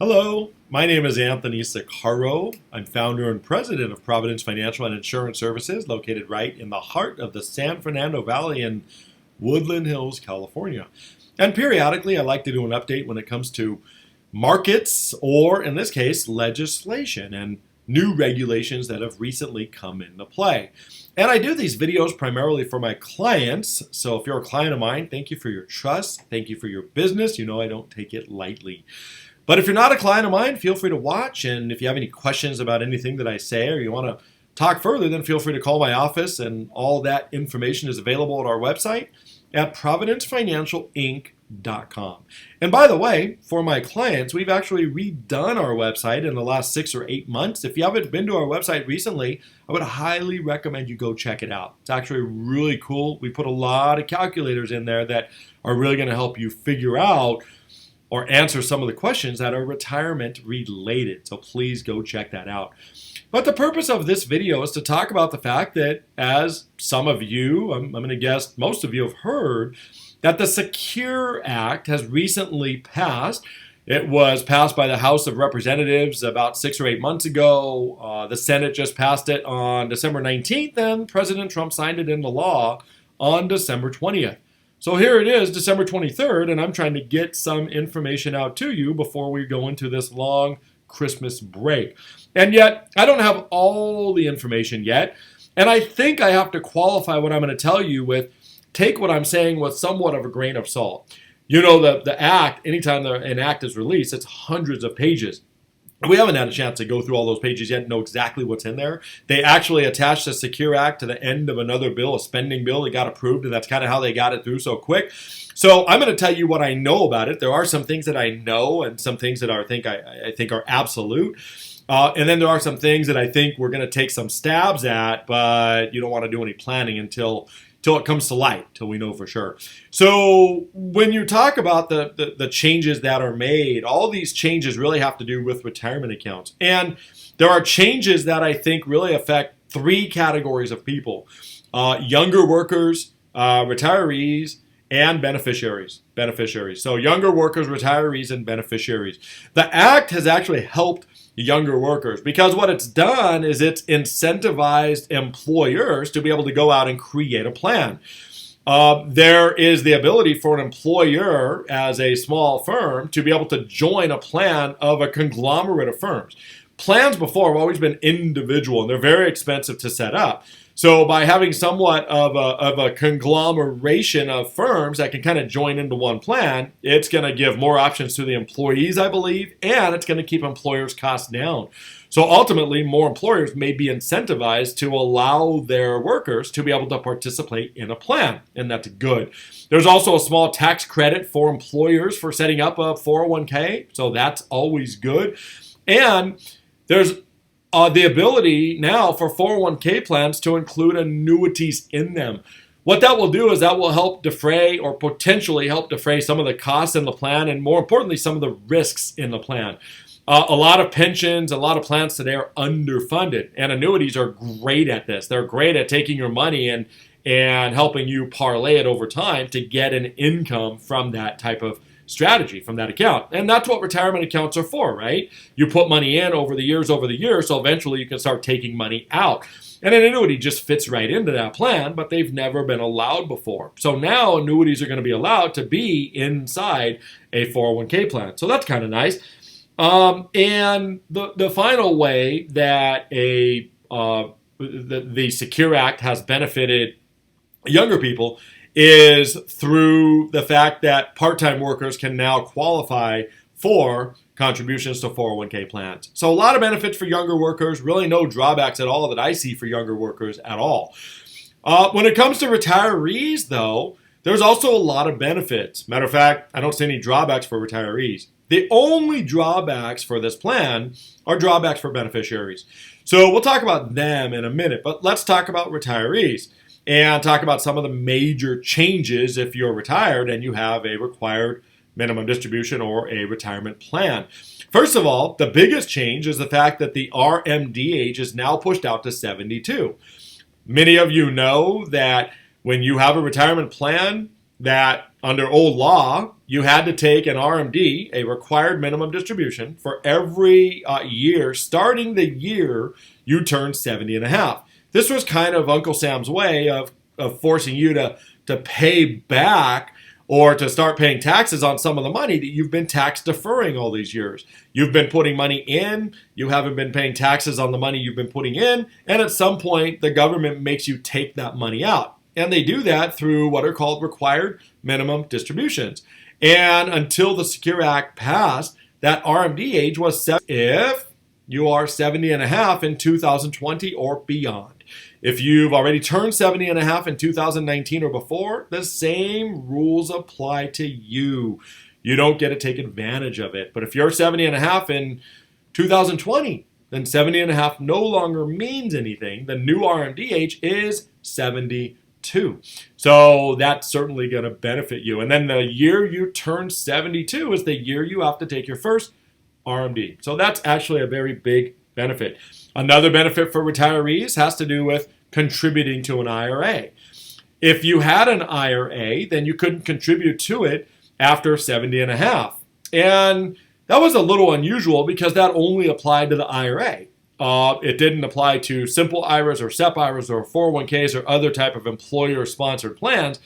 Hello, my name is Anthony Sicaro. I'm founder and president of Providence Financial and Insurance Services, located right in the heart of the San Fernando Valley in Woodland Hills, California. And periodically, I like to do an update when it comes to markets, or in this case, legislation and new regulations that have recently come into play. And I do these videos primarily for my clients. So if you're a client of mine, thank you for your trust. Thank you for your business. You know I don't take it lightly. But if you're not a client of mine, feel free to watch. And if you have any questions about anything that I say or you want to talk further, then feel free to call my office. And all that information is available at our website at providencefinancialinc.com. And by the way, for my clients, we've actually redone our website in the last 6 or 8 months. If you haven't been to our website recently, I would highly recommend you go check it out. It's actually really cool. We put a lot of calculators in there that are really going to help you figure out or answer some of the questions that are retirement related. So please go check that out. But the purpose of this video is to talk about the fact that, as some of you, I'm going to guess most of you have heard, that the Secure Act has recently passed. It was passed by the House of Representatives about 6 or 8 months ago. The Senate just passed it on December 19th, and President Trump signed it into law on December 20th. So here it is, December 23rd, and I'm trying to get some information out to you before we go into this long Christmas break. And yet, I don't have all the information yet, and I think I have to qualify what I'm going to tell you with, take what I'm saying with somewhat of a grain of salt. You know, the act, anytime an act is released, it's hundreds of pages. We haven't had a chance to go through all those pages yet and know exactly what's in there. They actually attached the Secure Act to the end of another bill, a spending bill that got approved, and that's kind of how they got it through so quick. So I'm going to tell you what I know about it. There are some things that I know and some things that I think are absolute. And then there are some things that I think we're going to take some stabs at, but you don't want to do any planning until it comes to light, till we know for sure. So when you talk about the changes that are made, all these changes really have to do with retirement accounts. And there are changes that I think really affect 3 categories of people: younger workers, retirees, and beneficiaries. So younger workers, retirees, and beneficiaries. The act has actually helped younger workers, because what it's done is it's incentivized employers to be able to go out and create a plan. There is the ability for an employer as a small firm to be able to join a plan of a conglomerate of firms. Plans before have always been individual, and they're very expensive to set up. So by having somewhat of a conglomeration of firms that can kind of join into one plan, it's going to give more options to the employees, I believe, and it's going to keep employers' costs down. So ultimately, more employers may be incentivized to allow their workers to be able to participate in a plan, and that's good. There's also a small tax credit for employers for setting up a 401k, so that's always good. And there's the ability now for 401k plans to include annuities in them. What that will do is that will help defray, or potentially help defray, some of the costs in the plan, and more importantly, some of the risks in the plan. A lot of pensions, a lot of plans today are underfunded, and annuities are great at this. They're great at taking your money and helping you parlay it over time to get an income from that type of strategy, from that account. And that's what retirement accounts are for, right? You put money in over the years, so eventually you can start taking money out. And an annuity just fits right into that plan, but they've never been allowed before. So now annuities are going to be allowed to be inside a 401k plan. So that's kind of nice. And the final way that the Secure Act has benefited younger people is through the fact that part-time workers can now qualify for contributions to 401k plans. So a lot of benefits for younger workers, really no drawbacks at all that I see for younger workers at all. When it comes to retirees, though, there's also a lot of benefits. Matter of fact, I don't see any drawbacks for retirees. The only drawbacks for this plan are drawbacks for beneficiaries. So we'll talk about them in a minute, but let's talk about retirees and talk about some of the major changes if you're retired and you have a required minimum distribution or a retirement plan. First of all, the biggest change is the fact that the RMD age is now pushed out to 72. Many of you know that when you have a retirement plan, that under old law, you had to take an RMD, a required minimum distribution, for every year, starting the year you turned 70 and a half. This was kind of Uncle Sam's way of forcing you to pay back or to start paying taxes on some of the money that you've been tax deferring all these years. You've been putting money in, you haven't been paying taxes on the money you've been putting in, and at some point the government makes you take that money out. And they do that through what are called required minimum distributions. And until the Secure Act passed, that RMD age was 70 if you are 70 and a half in 2020 or beyond. If you've already turned 70 and a half in 2019 or before, the same rules apply to you. You don't get to take advantage of it. But if you're 70 and a half in 2020, then 70 and a half no longer means anything. The new RMD age is 72. So that's certainly going to benefit you. And then the year you turn 72 is the year you have to take your first RMD. So that's actually a very big benefit. Another benefit for retirees has to do with contributing to an IRA. If you had an IRA, then you couldn't contribute to it after 70 and a half. And that was a little unusual because that only applied to the IRA. It didn't apply to simple IRAs or SEP IRAs or 401ks or other type of employer-sponsored plans,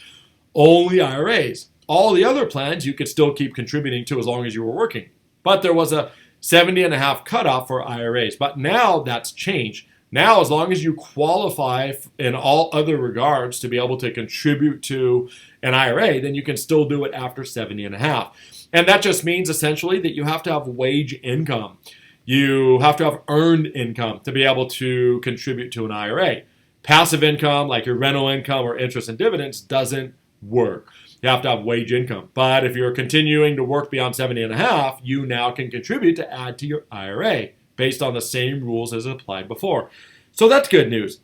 only IRAs. All the other plans you could still keep contributing to as long as you were working. But there was a 70 and a half cutoff for IRAs. But now that's changed. Now, as long as you qualify in all other regards to be able to contribute to an IRA, then you can still do it after 70 and a half. And that just means essentially that you have to have wage income. You have to have earned income to be able to contribute to an IRA. Passive income, like your rental income or interest and dividends, doesn't work. You have to have wage income. But if you're continuing to work beyond 70 and a half, you now can contribute to add to your IRA based on the same rules as applied before. So that's good news.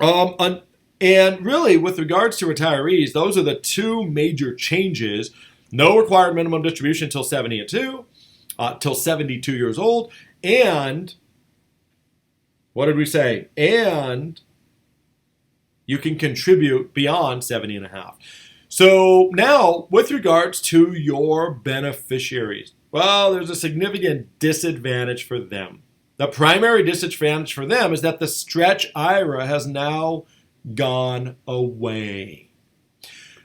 And really, with regards to retirees, those are the two major changes. No required minimum distribution till 72 years old. And what did we say? And you can contribute beyond 70 and a half. So now, with regards to your beneficiaries, well, there's a significant disadvantage for them. The primary disadvantage for them is that the stretch IRA has now gone away.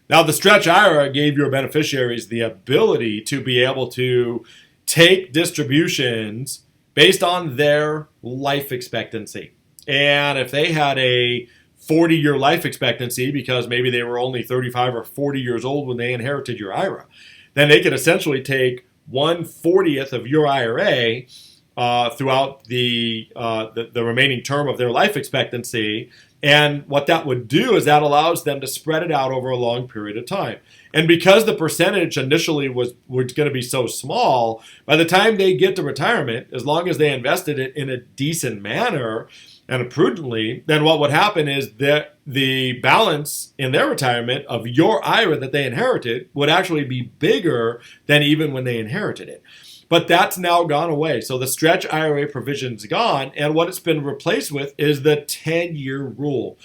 Now, the stretch IRA gave your beneficiaries the ability to be able to take distributions based on their life expectancy. And if they had a 40-year life expectancy because maybe they were only 35 or 40 years old when they inherited your IRA, then they could essentially take 1/40th of your IRA throughout the remaining term of their life expectancy. And what that would do is that allows them to spread it out over a long period of time. And because the percentage initially was going to be so small, by the time they get to retirement, as long as they invested it in a decent manner and prudently, then what would happen is that the balance in their retirement of your IRA that they inherited would actually be bigger than even when they inherited it. But that's now gone away. So the stretch IRA provision's gone, and what it's been replaced with is the 10-year rule.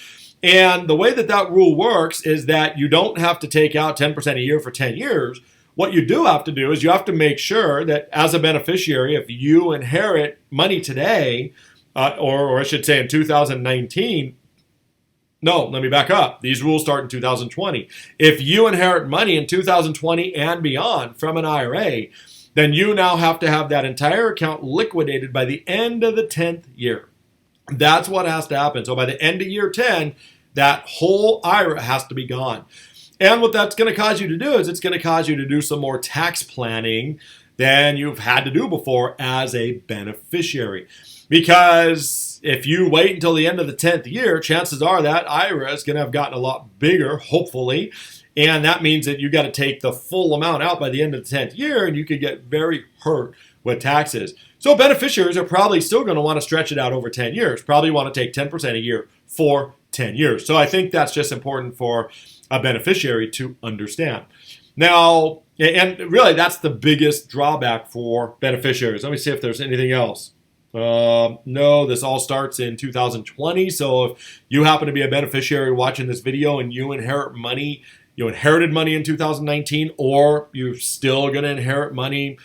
And the way that that rule works is that you don't have to take out 10% a year for 10 years. What you do have to do is you have to make sure that as a beneficiary, if you inherit money today, or I should say in 2019, no, let me back up. These rules start in 2020. If you inherit money in 2020 and beyond from an IRA, then you now have to have that entire account liquidated by the end of the 10th year. That's what has to happen. So by the end of year 10, that whole IRA has to be gone. And what that's going to cause you to do is it's going to cause you to do some more tax planning than you've had to do before as a beneficiary. Because if you wait until the end of the 10th year, chances are that IRA is going to have gotten a lot bigger, hopefully. And that means that you got to take the full amount out by the end of the 10th year, and you could get very hurt with taxes. So beneficiaries are probably still going to want to stretch it out over 10 years, probably want to take 10% a year for 10 years. So I think that's just important for a beneficiary to understand. Now, and really that's the biggest drawback for beneficiaries. Let me see if there's anything else. No, this all starts in 2020. So if you happen to be a beneficiary watching this video and you inherit money you inherited money in 2019, or you're still going to inherit money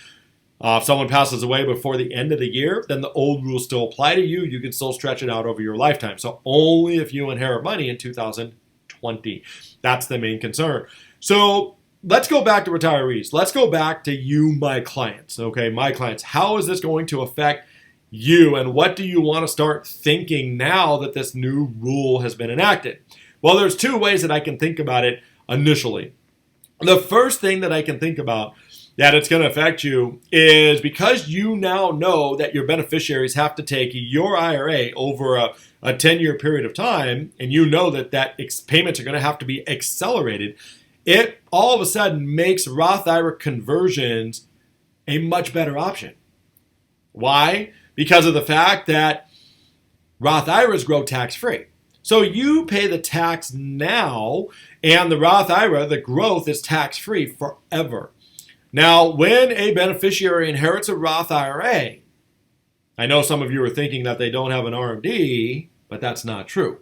if someone passes away before the end of the year, then the old rules still apply to you. You can still stretch it out over your lifetime. So only if you inherit money in 2020. That's the main concern. So let's go back to retirees. Let's go back to you, my clients. Okay, my clients. How is this going to affect you, and what do you want to start thinking now that this new rule has been enacted? Well, there's two ways that I can think about it initially. The first thing that I can think about that it's going to affect you is because you now know that your beneficiaries have to take your IRA over a 10-year period of time, and you know that payments are going to have to be accelerated, it all of a sudden makes Roth IRA conversions a much better option. Why? Because of the fact that Roth IRAs grow tax-free. So you pay the tax now, and the Roth IRA, the growth, is tax-free forever. Now, when a beneficiary inherits a Roth IRA, I know some of you are thinking that they don't have an RMD, but that's not true.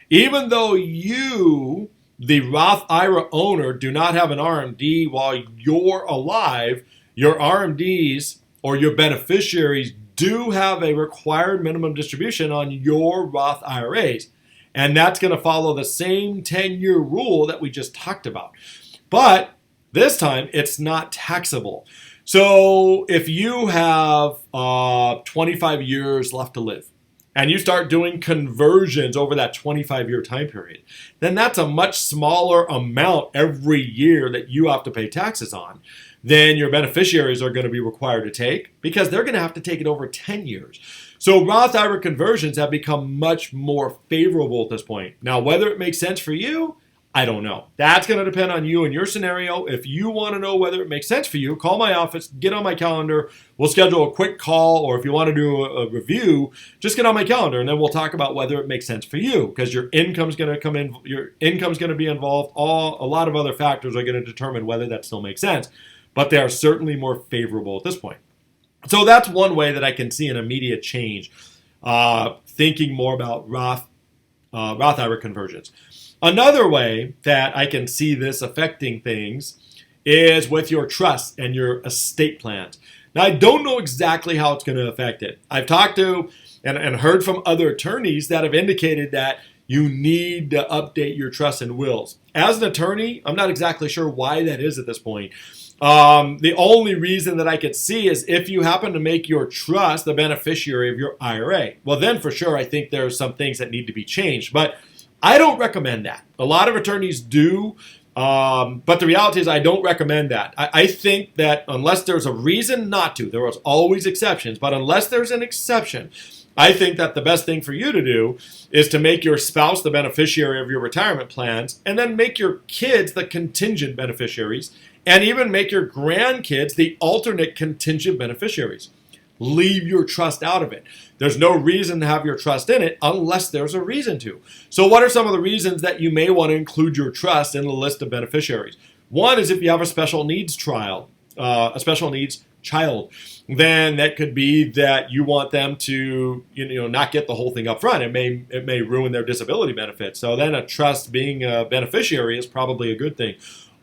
Even though you, the Roth IRA owner, do not have an RMD while you're alive, your RMDs or your beneficiaries do have a required minimum distribution on your Roth IRAs. And that's going to follow the same 10-year rule that we just talked about. But this time, it's not taxable. So if you have 25 years left to live, and you start doing conversions over that 25-year time period, then that's a much smaller amount every year that you have to pay taxes on than your beneficiaries are going to be required to take, because they're going to have to take it over 10 years. So Roth IRA conversions have become much more favorable at this point. Now, whether it makes sense for you, I don't know. That's going to depend on you and your scenario. If you want to know whether it makes sense for you, call my office, get on my calendar. We'll schedule a quick call, or if you want to do a review, just get on my calendar, and then we'll talk about whether it makes sense for you, because your income's going to come in, your income's going to be involved. A lot of other factors are going to determine whether that still makes sense, but they are certainly more favorable at this point. So that's one way that I can see an immediate change, thinking more about Roth IRA conversions. Another way that I can see this affecting things is with your trusts and your estate plans. Now, I don't know exactly how it's going to affect it. I've talked to and heard from other attorneys that have indicated that you need to update your trusts and wills. As an attorney, I'm not exactly sure why that is at this point. The only reason that I could see is if you happen to make your trust the beneficiary of your IRA. Well, then for sure, I think there are some things that need to be changed. But I don't recommend that. A lot of attorneys do, but the reality is I don't recommend that. I think that unless there's a reason not to, there are always exceptions, but unless there's an exception, I think that the best thing for you to do is to make your spouse the beneficiary of your retirement plans, and then make your kids the contingent beneficiaries, and even make your grandkids the alternate contingent beneficiaries. Leave your trust out of it. There's no reason to have your trust in it unless there's a reason to. So what are some of the reasons that you may want to include your trust in the list of beneficiaries? One is if you have a special needs child, then that could be that you want them to, not get the whole thing up front. It may ruin their disability benefits. So then a trust being a beneficiary is probably a good thing.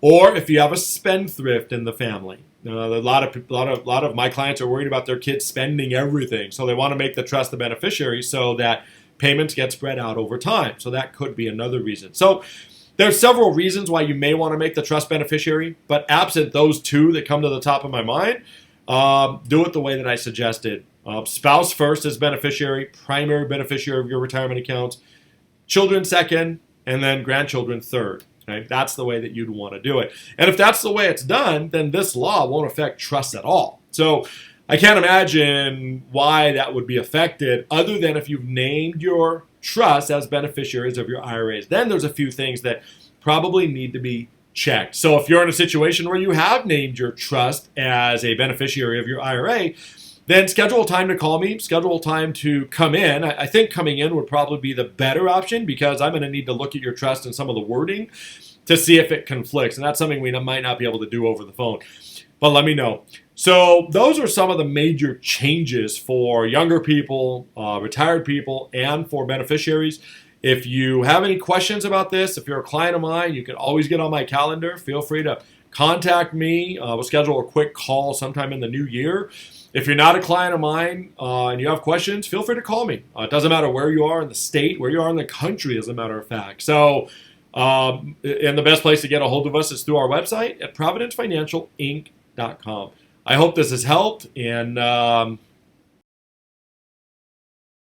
Or if you have a spendthrift in the family. A lot of my clients are worried about their kids spending everything, so they want to make the trust the beneficiary so that payments get spread out over time. So that could be another reason. So there's several reasons why you may want to make the trust beneficiary, but absent those two that come to the top of my mind, do it the way that I suggested. Spouse first as beneficiary, primary beneficiary of your retirement accounts, children second, and then grandchildren third. Okay? That's the way that you'd want to do it. And if that's the way it's done, then this law won't affect trusts at all. So I can't imagine why that would be affected other than if you've named your trust as beneficiaries of your IRAs. Then there's a few things that probably need to be checked. So if you're in a situation where you have named your trust as a beneficiary of your IRA, then schedule a time to call me, schedule a time to come in. I think coming in would probably be the better option, because I'm going to need to look at your trust and some of the wording to see if it conflicts. And that's something we might not be able to do over the phone. But let me know. So those are some of the major changes for younger people, retired people, and for beneficiaries. If you have any questions about this, if you're a client of mine, you can always get on my calendar. Feel free to contact me. We'll schedule a quick call sometime in the new year. If you're not a client of mine and you have questions, feel free to call me. It doesn't matter where you are in the state, where you are in the country, as a matter of fact. So, and the best place to get a hold of us is through our website at providencefinancialinc.com. I hope this has helped, and